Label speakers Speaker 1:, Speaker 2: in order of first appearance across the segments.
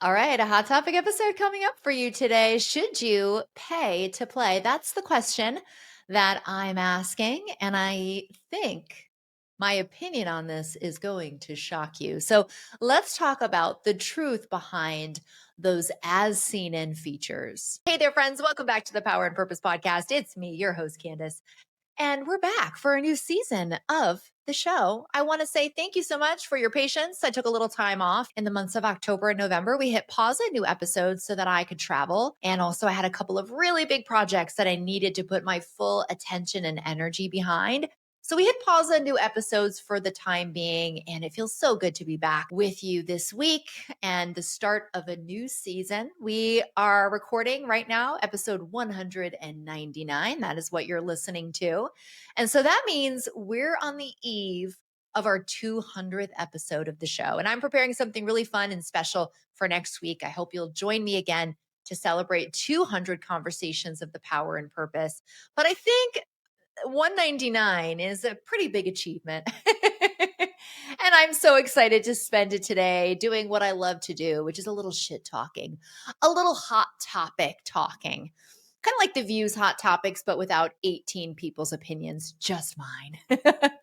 Speaker 1: All right, a hot topic episode coming up for you today. Should you pay to play? That's the question that I'm asking. And I think my opinion on this is going to shock you. So let's talk about the truth behind those as seen in features. Hey there, friends. Welcome back to the Power and Purpose podcast. It's me, your host, Candice. And we're back for a new season of the show. I want to say thank you so much for your patience. I took a little time off in the months of October and November. We hit pause on new episodes so that I could travel. And also, I had a couple of really big projects that I needed to put my full attention and energy behind. So we hit pause on new episodes for the time being, and it feels so good to be back with you this week and the start of a new season. We are recording right now, episode 199. That is what you're listening to. And so that means we're on the eve of our 200th episode of the show. And I'm preparing something really fun and special for next week. I hope you'll join me again to celebrate 200 conversations of the power and purpose. But I think 199 is a pretty big achievement. And I'm so excited to spend it today doing what I love to do, which is a little shit talking, a little hot topic talking. Kind of like the Views Hot Topics, but without 18 people's opinions, just mine,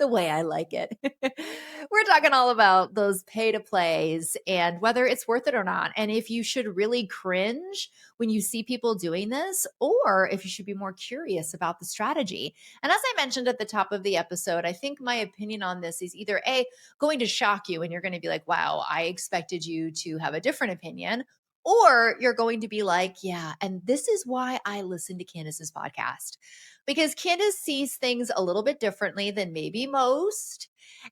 Speaker 1: the way I like it. We're talking all about those pay to plays and whether it's worth it or not. And if you should really cringe when you see people doing this, or if you should be more curious about the strategy. And as I mentioned at the top of the episode, I think my opinion on this is either A, going to shock you and you're going to be like, wow, I expected you to have a different opinion. Or you're going to be like, yeah, and this is why I listen to Candice's podcast. Because Candice sees things a little bit differently than maybe most.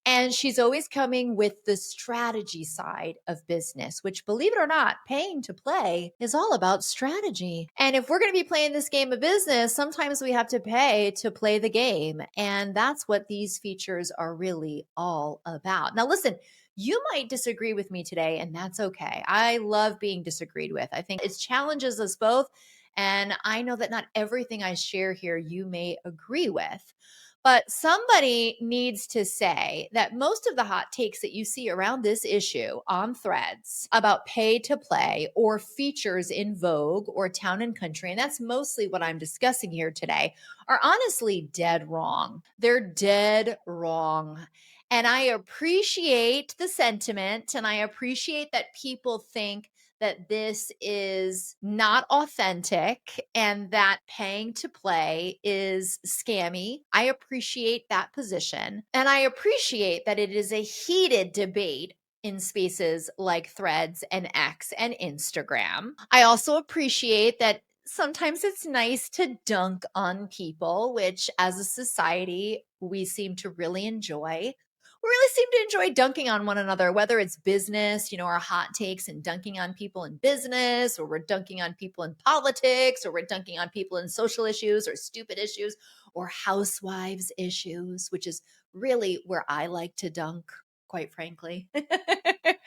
Speaker 1: And she's always coming with the strategy side of business, which, believe it or not, paying to play is all about strategy. And if we're going to be playing this game of business, sometimes we have to pay to play the game. And that's what these features are really all about. Now, listen, you might disagree with me today, and that's okay. I love being disagreed with. I think it challenges us both. And I know that not everything I share here you may agree with. But somebody needs to say that most of the hot takes that you see around this issue on threads about pay to play or features in Vogue or Town and Country, and that's mostly what I'm discussing here today, are honestly dead wrong. They're dead wrong. And I appreciate the sentiment and I appreciate that people think that this is not authentic and that paying to play is scammy. I appreciate that position. And I appreciate that it is a heated debate in spaces like Threads and X and Instagram. I also appreciate that sometimes it's nice to dunk on people, which as a society, we seem to really enjoy. We really seem to enjoy dunking on one another, whether it's business, our hot takes and dunking on people in business, or we're dunking on people in politics, or we're dunking on people in social issues or stupid issues or housewives issues, which is really where I like to dunk, quite frankly. That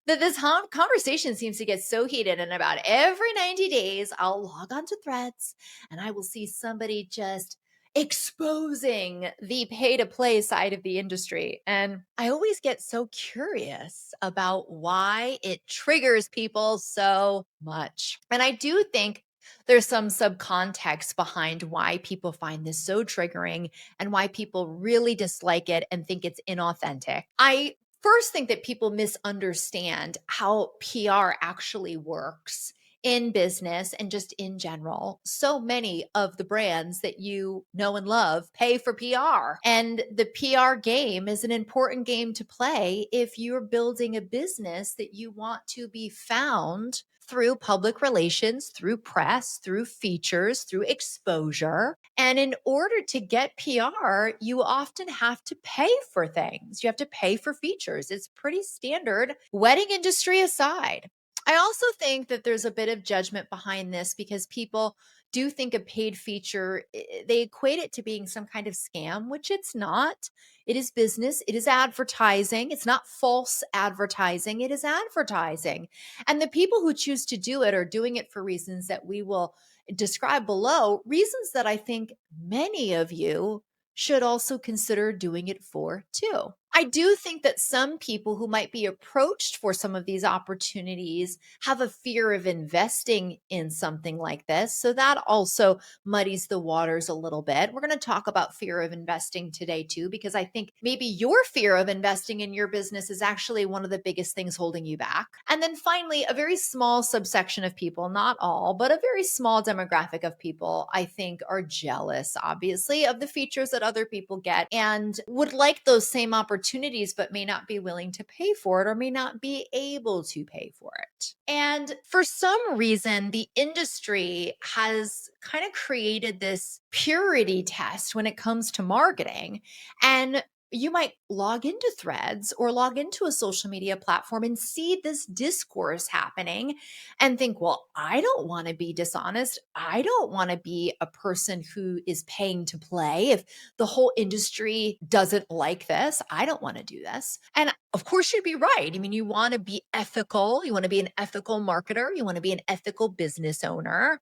Speaker 1: this conversation seems to get so heated, and about every 90 days, I'll log on to Threads and I will see somebody just exposing the pay to play side of the industry. And I always get so curious about why it triggers people so much. And I do think there's some subcontext behind why people find this so triggering and why people really dislike it and think it's inauthentic. I first think that people misunderstand how PR actually works in business and just in general. So many of the brands that you know and love pay for PR. And the PR game is an important game to play if you're building a business that you want to be found through public relations, through press, through features, through exposure. And in order to get PR, you often have to pay for things. You have to pay for features. It's pretty standard, wedding industry aside. I also think that there's a bit of judgment behind this because people do think a paid feature, they equate it to being some kind of scam, which it's not. It is business. It is advertising. It's not false advertising. It is advertising. And the people who choose to do it are doing it for reasons that we will describe below, reasons that I think many of you should also consider doing it for too. I do think that some people who might be approached for some of these opportunities have a fear of investing in something like this. So that also muddies the waters a little bit. We're going to talk about fear of investing today, too, because I think maybe your fear of investing in your business is actually one of the biggest things holding you back. And then finally, a very small subsection of people, not all, but a very small demographic of people, I think, are jealous, obviously, of the features that other people get and would like those same opportunities, but may not be willing to pay for it or may not be able to pay for it. And for some reason, the industry has kind of created this purity test when it comes to marketing. And you might log into Threads or log into a social media platform and see this discourse happening and think, well, I don't want to be dishonest. I don't want to be a person who is paying to play. If the whole industry doesn't like this, I don't want to do this. And of course, you'd be right. I mean, you want to be ethical. You want to be an ethical marketer. You want to be an ethical business owner.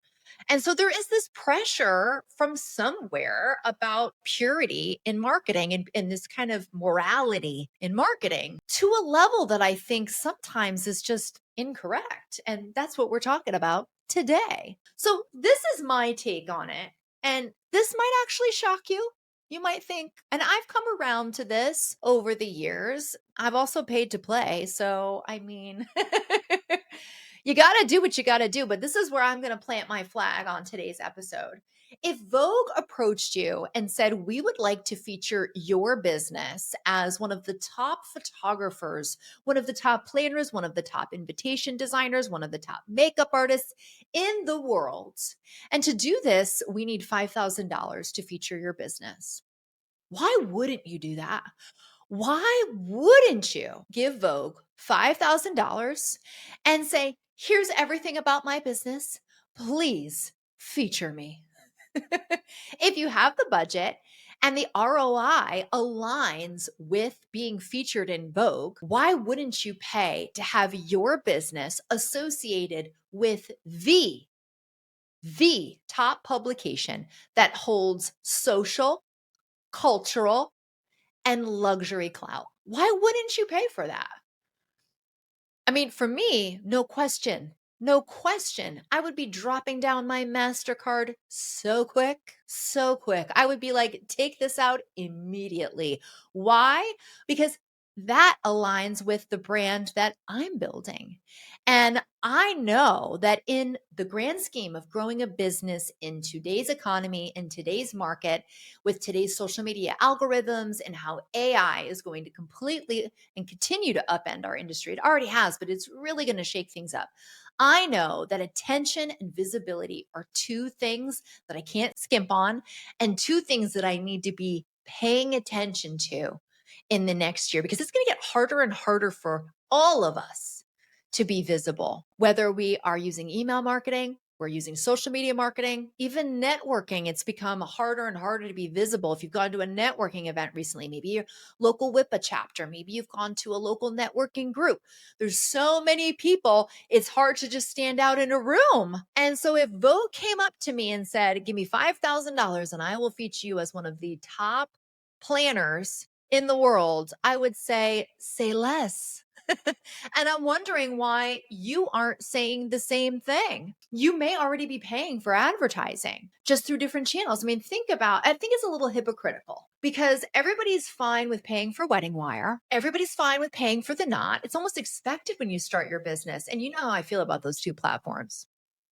Speaker 1: And so there is this pressure from somewhere about purity in marketing and this kind of morality in marketing to a level that I think sometimes is just incorrect. And that's what we're talking about today. So this is my take on it. And this might actually shock you. You might think, and I've come around to this over the years. I've also paid to play. So, I mean, you got to do what you got to do. But this is where I'm going to plant my flag on today's episode. If Vogue approached you and said, we would like to feature your business as one of the top photographers, one of the top planners, one of the top invitation designers, one of the top makeup artists in the world, and to do this, we need $5,000 to feature your business. Why wouldn't you do that? Why wouldn't you give Vogue $5,000 and say, here's everything about my business. Please feature me. If you have the budget and the ROI aligns with being featured in Vogue, why wouldn't you pay to have your business associated with the top publication that holds social, cultural, and luxury clout? Why wouldn't you pay for that? I mean, for me, no question. No question. I would be dropping down my MasterCard so quick, so quick. I would be like, take this out immediately. Why? Because that aligns with the brand that I'm building. And I know that in the grand scheme of growing a business in today's economy, in today's market, with today's social media algorithms and how AI is going to completely and continue to upend our industry. It already has, but it's really going to shake things up. I know that attention and visibility are two things that I can't skimp on, and two things that I need to be paying attention to in the next year, because it's going to get harder and harder for all of us to be visible, whether we are using email marketing, we're using social media marketing, even networking. It's become harder and harder to be visible. If you've gone to a networking event recently, maybe your local WIPA chapter, maybe you've gone to a local networking group. There's so many people, it's hard to just stand out in a room. And so if Vogue came up to me and said, give me $5,000 and I will feature you as one of the top planners in the world, I would say less. And I'm wondering why you aren't saying the same thing. You may already be paying for advertising just through different channels. I mean, I think it's a little hypocritical because everybody's fine with paying for Wedding Wire. Everybody's fine with paying for The Knot. It's almost expected when you start your business. And you know how I feel about those two platforms.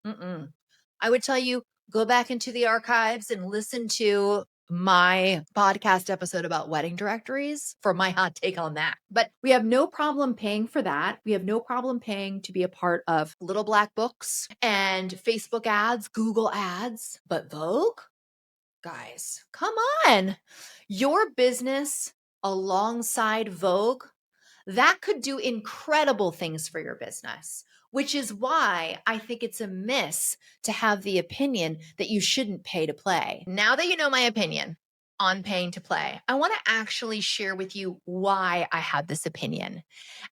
Speaker 1: I would tell you, go back into the archives and listen to my podcast episode about wedding directories for my hot take on that. But we have no problem paying for that. We have no problem paying to be a part of Little Black Books and Facebook ads, Google ads. But Vogue? Guys, come on. Your business alongside Vogue, that could do incredible things for your business, which is why I think it's a miss to have the opinion that you shouldn't pay to play. Now that you know my opinion, on paying to play, I want to actually share with you why I have this opinion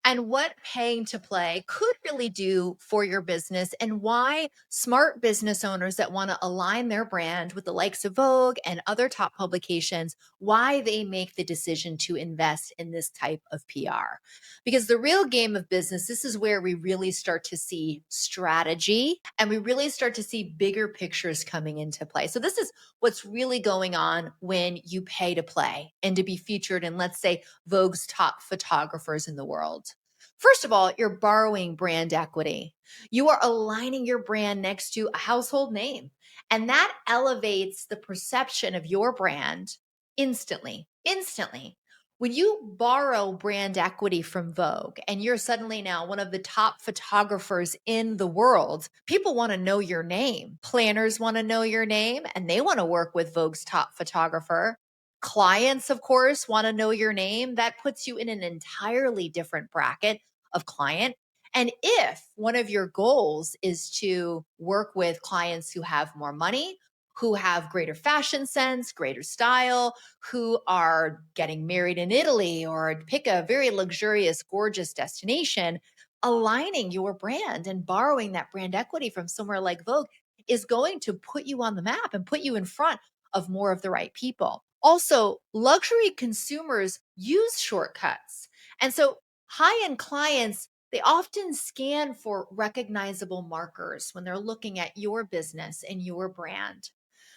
Speaker 1: and what paying to play could really do for your business, and why smart business owners that want to align their brand with the likes of Vogue and other top publications, why they make the decision to invest in this type of PR. Because the real game of business, this is where we really start to see strategy and we really start to see bigger pictures coming into play. So this is what's really going on when you pay to play and to be featured in, let's say, Vogue's top photographers in the world. First of all, you're borrowing brand equity. You are aligning your brand next to a household name, and that elevates the perception of your brand instantly. Instantly. When you borrow brand equity from Vogue and you're suddenly now one of the top photographers in the world, people want to know your name. Planners want to know your name and they want to work with Vogue's top photographer. Clients, of course, want to know your name. That puts you in an entirely different bracket of client. And if one of your goals is to work with clients who have more money, who have greater fashion sense, greater style, who are getting married in Italy or pick a very luxurious, gorgeous destination, aligning your brand and borrowing that brand equity from somewhere like Vogue is going to put you on the map and put you in front of more of the right people. Also, luxury consumers use shortcuts. And so high-end clients, they often scan for recognizable markers when they're looking at your business and your brand.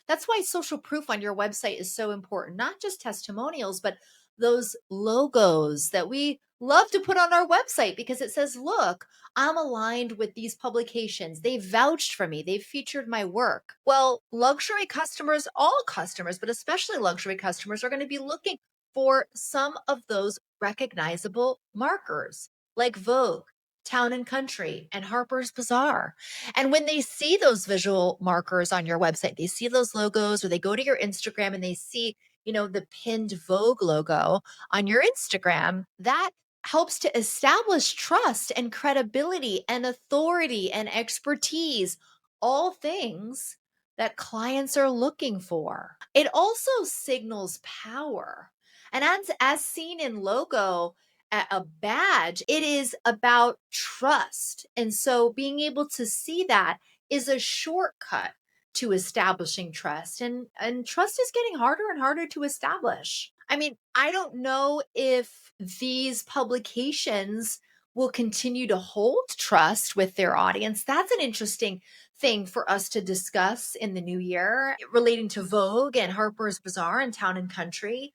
Speaker 1: That's why social proof on your website is so important, not just testimonials, but those logos that we love to put on our website because it says, look, I'm aligned with these publications. They vouched for me. They've featured my work. Well, luxury customers, all customers, but especially luxury customers, are going to be looking for some of those recognizable markers like Vogue, Town and Country, and Harper's Bazaar. And when they see those visual markers on your website, they see those logos, or they go to your Instagram and they see, the pinned Vogue logo on your Instagram, that helps to establish trust and credibility and authority and expertise, all things that clients are looking for. It also signals power. And as seen in logo, a badge, it is about trust. And so being able to see that is a shortcut to establishing trust. And trust is getting harder and harder to establish. I mean, I don't know if these publications will continue to hold trust with their audience. That's an interesting thing for us to discuss in the new year relating to Vogue and Harper's Bazaar and Town and Country.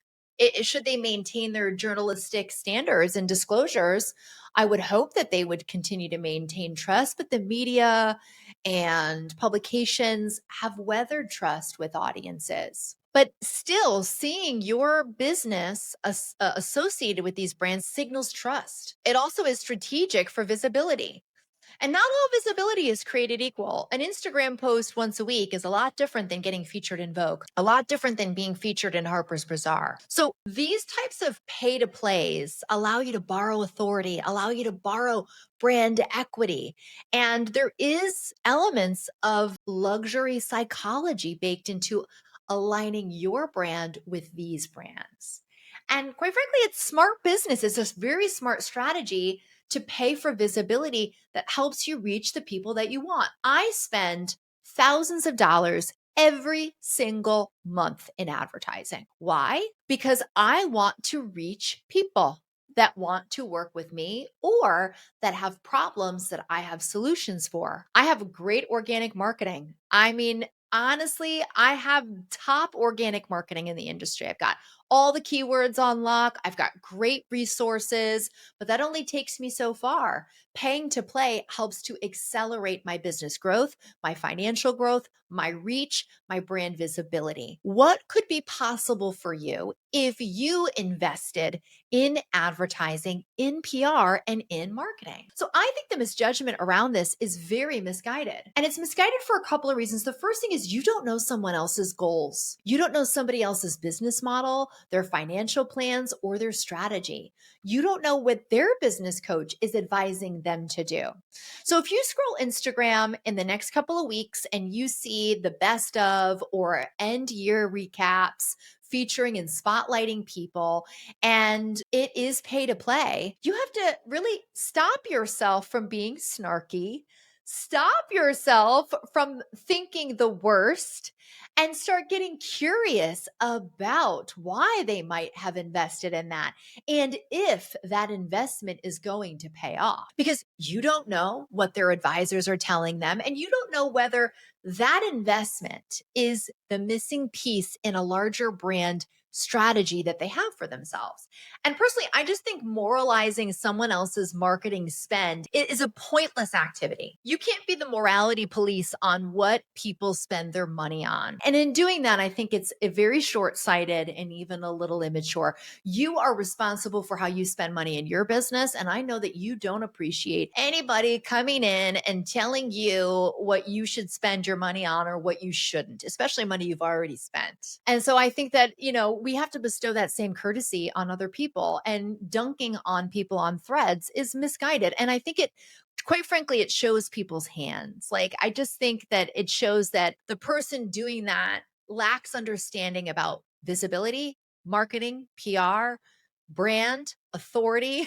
Speaker 1: Should they maintain their journalistic standards and disclosures, I would hope that they would continue to maintain trust, but the media and publications have weathered trust with audiences. But still, seeing your business associated with these brands signals trust. It also is strategic for visibility. And not all visibility is created equal. An Instagram post once a week is a lot different than getting featured in Vogue, a lot different than being featured in Harper's Bazaar. So these types of pay to plays allow you to borrow authority, allow you to borrow brand equity. And there is elements of luxury psychology baked into aligning your brand with these brands. And quite frankly, it's smart business. It's a very smart strategy to pay for visibility that helps you reach the people that you want. I spend thousands of dollars every single month in advertising. Why? Because I want to reach people that want to work with me or that have problems that I have solutions for. I have great organic marketing. I mean, honestly, I have top organic marketing in the industry. I've got all the keywords on lock. I've got great resources, but that only takes me so far. Paying to play helps to accelerate my business growth, my financial growth, my reach, my brand visibility. What could be possible for you if you invested in advertising, in PR, and in marketing? So I think the misjudgment around this is very misguided. And it's misguided for a couple of reasons. The first thing is you don't know someone else's goals. You don't know somebody else's business model, their financial plans, or their strategy. You don't know what their business coach is advising them to do. So if you scroll Instagram in the next couple of weeks and you see the best of or end year recaps featuring and spotlighting people, and it is pay to play, you have to really stop yourself from being snarky, stop yourself from thinking the worst, and start getting curious about why they might have invested in that and if that investment is going to pay off. Because you don't know what their advisors are telling them, and you don't know whether that investment is the missing piece in a larger brand strategy that they have for themselves. And personally, I just think moralizing someone else's marketing spend is a pointless activity. You can't be the morality police on what people spend their money on. And in doing that, I think it's a very short-sighted and even a little immature. You are responsible for how you spend money in your business. And I know that you don't appreciate anybody coming in and telling you what you should spend your money on or what you shouldn't, especially money you've already spent. And so I think that, we have to bestow that same courtesy on other people, and dunking on people on threads is misguided. And I think quite frankly, it shows people's hands. Like, I just think that it shows that the person doing that lacks understanding about visibility, marketing, PR, brand, authority,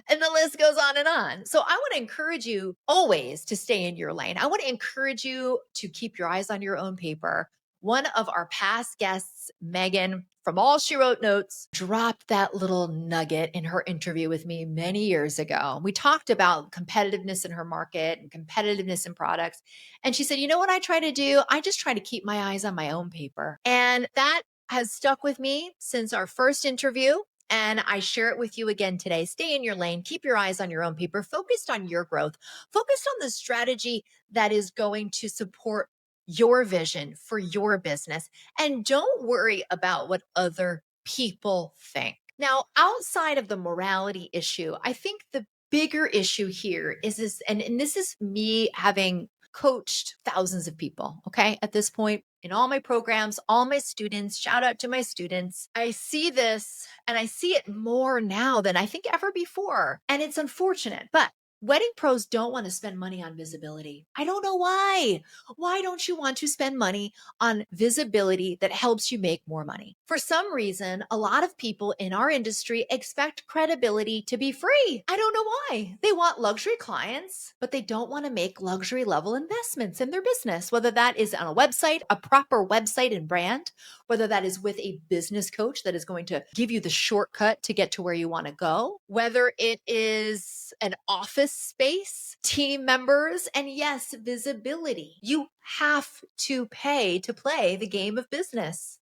Speaker 1: and the list goes on and on. So I want to encourage you always to stay in your lane. I want to encourage you to keep your eyes on your own paper. One of our past guests, Megan, from All She Wrote Notes, dropped that little nugget in her interview with me many years ago. We talked about competitiveness in her market and competitiveness in products. And she said, you know what I try to do? I just try to keep my eyes on my own paper. And that has stuck with me since our first interview. And I share it with you again today. Stay in your lane, keep your eyes on your own paper, focused on your growth, focused on the strategy that is going to support your vision for your business. And don't worry about what other people think. Now, outside of the morality issue, I think the bigger issue here is this, and this is me having coached thousands of people, okay, at this point in all my programs, all my students, shout out to my students. I see this, and I see it more now than I think ever before. And it's unfortunate, but wedding pros don't want to spend money on visibility. I don't know why. Why don't you want to spend money on visibility that helps you make more money? For some reason, a lot of people in our industry expect credibility to be free. I don't know why. They want luxury clients, but they don't want to make luxury level investments in their business, whether that is on a website, a proper website and brand, whether that is with a business coach that is going to give you the shortcut to get to where you want to go, whether it is an office space, team members, and yes, visibility. You have to pay to play the game of business.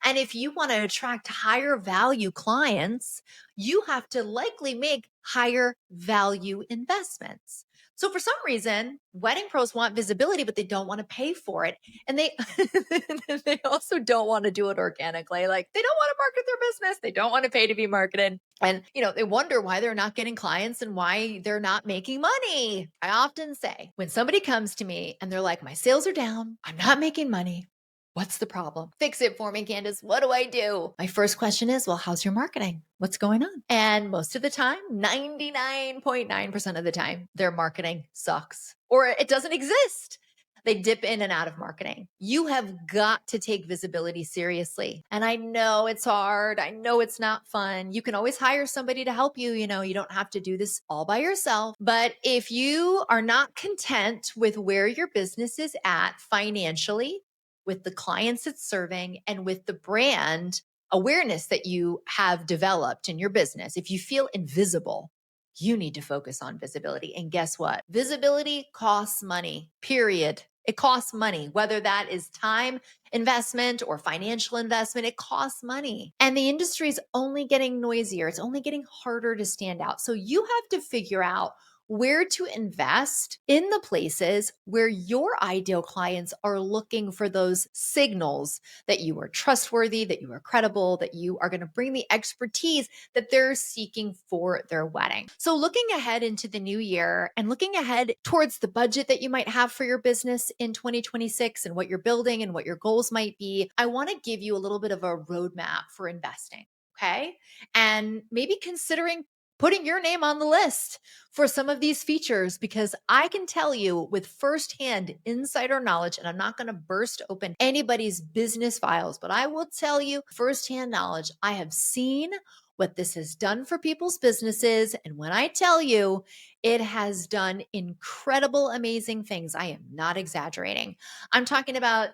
Speaker 1: And if you want to attract higher value clients, you have to likely make higher value investments. So for some reason, wedding pros want visibility, but they don't want to pay for it. And they they also don't want to do it organically. Like, they don't want to market their business. They don't want to pay to be marketed. And, they wonder why they're not getting clients and why they're not making money. I often say, when somebody comes to me and they're like, my sales are down, I'm not making money, what's the problem? Fix it for me, Candice. What do I do? My first question is, well, how's your marketing? What's going on? And most of the time, 99.9% of the time, their marketing sucks or it doesn't exist. They dip in and out of marketing. You have got to take visibility seriously. And I know it's hard. I know it's not fun. You can always hire somebody to help you. You don't have to do this all by yourself. But if you are not content with where your business is at financially, with the clients it's serving, and with the brand awareness that you have developed in your business, if you feel invisible, you need to focus on visibility. And guess what? Visibility costs money, period. It costs money, whether that is time investment or financial investment, it costs money. And the industry is only getting noisier. It's only getting harder to stand out. So you have to figure out where to invest in the places where your ideal clients are looking for those signals that you are trustworthy, that you are credible, that you are going to bring the expertise that they're seeking for their wedding. So looking ahead into the new year and looking ahead towards the budget that you might have for your business in 2026 and what you're building and what your goals might be, I want to give you a little bit of a roadmap for investing. Okay. And maybe considering putting your name on the list for some of these features, because I can tell you with firsthand insider knowledge, and I'm not going to burst open anybody's business files, but I will tell you firsthand knowledge. I have seen what this has done for people's businesses. And when I tell you, it has done incredible, amazing things. I am not exaggerating. I'm talking about,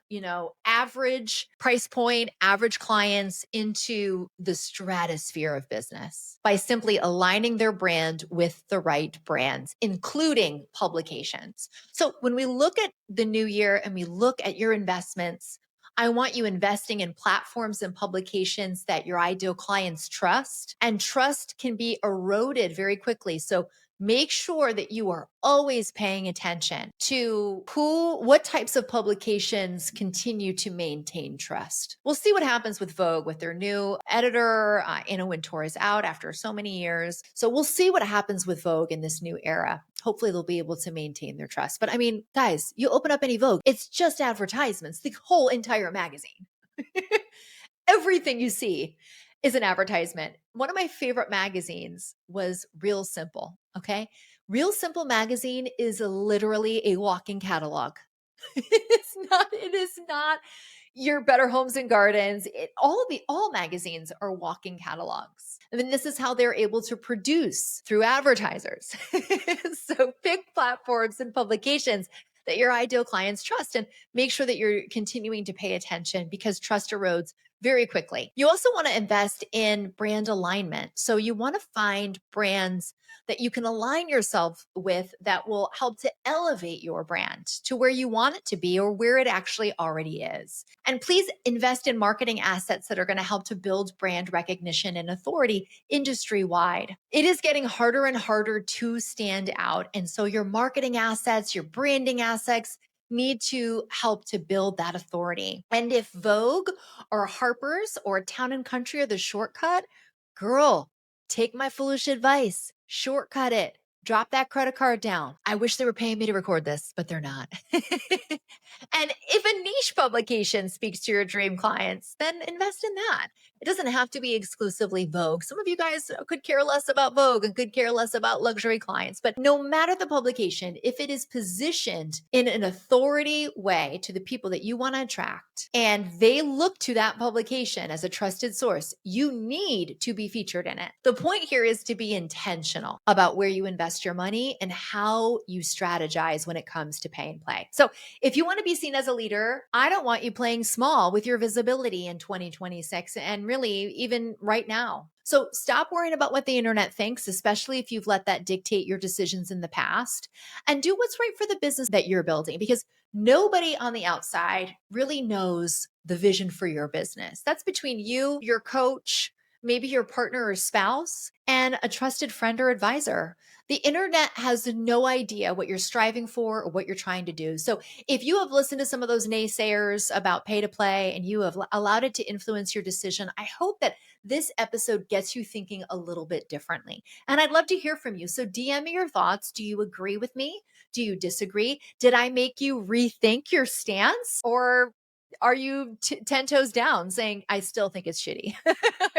Speaker 1: average price point, average clients into the stratosphere of business by simply aligning their brand with the right brands, including publications. So when we look at the new year and we look at your investments, I want you investing in platforms and publications that your ideal clients trust, and trust can be eroded very quickly. So make sure that you are always paying attention to what types of publications continue to maintain trust. We'll see what happens with Vogue with their new editor. Anna Wintour is out after so many years. So we'll see what happens with Vogue in this new era. Hopefully they'll be able to maintain their trust. But I mean, guys, you open up any Vogue, it's just advertisements, the whole entire magazine. Everything you see is an advertisement. One of my favorite magazines was Real Simple. Okay. Real Simple magazine is literally a walking catalog. It is not your Better Homes and Gardens. All magazines are walking catalogs. And then this is how they're able to produce through advertisers. So pick platforms and publications that your ideal clients trust, and make sure that you're continuing to pay attention, because trust erodes very quickly. You also want to invest in brand alignment. So you want to find brands that you can align yourself with that will help to elevate your brand to where you want it to be or where it actually already is. And please invest in marketing assets that are going to help to build brand recognition and authority industry wide. It is getting harder and harder to stand out. And so your marketing assets, your branding assets, need to help to build that authority. And if Vogue or Harper's or Town and Country are the shortcut, girl, take my foolish advice, shortcut it. Drop that credit card down. I wish they were paying me to record this, but they're not. And if a niche publication speaks to your dream clients, then invest in that. It doesn't have to be exclusively Vogue. Some of you guys could care less about Vogue and could care less about luxury clients. But no matter the publication, if it is positioned in an authority way to the people that you want to attract, and they look to that publication as a trusted source, you need to be featured in it. The point here is to be intentional about where you invest your money and how you strategize when it comes to pay and play. So if you want to be seen as a leader, I don't want you playing small with your visibility in 2026 and really even right now. So stop worrying about what the internet thinks, especially if you've let that dictate your decisions in the past, and do what's right for the business that you're building, because nobody on the outside really knows the vision for your business. That's between you, your coach, maybe your partner or spouse, and a trusted friend or advisor. The internet has no idea what you're striving for or what you're trying to do. So if you have listened to some of those naysayers about pay to play and you have allowed it to influence your decision, I hope that this episode gets you thinking a little bit differently. And I'd love to hear from you. So DM me your thoughts. Do you agree with me? Do you disagree? Did I make you rethink your stance? Or are you 10 toes down saying, I still think it's shitty?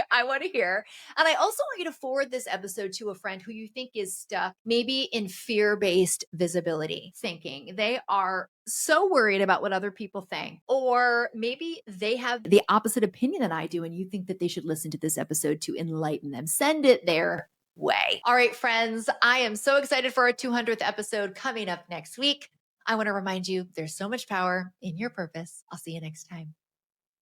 Speaker 1: I want to hear. And I also want you to forward this episode to a friend who you think is stuck maybe in fear-based visibility thinking. They are so worried about what other people think, or maybe they have the opposite opinion that I do, and you think that they should listen to this episode to enlighten them. Send it their way. All right, friends, I am so excited for our 200th episode coming up next week. I want to remind you there's so much power in your purpose. I'll see you next time.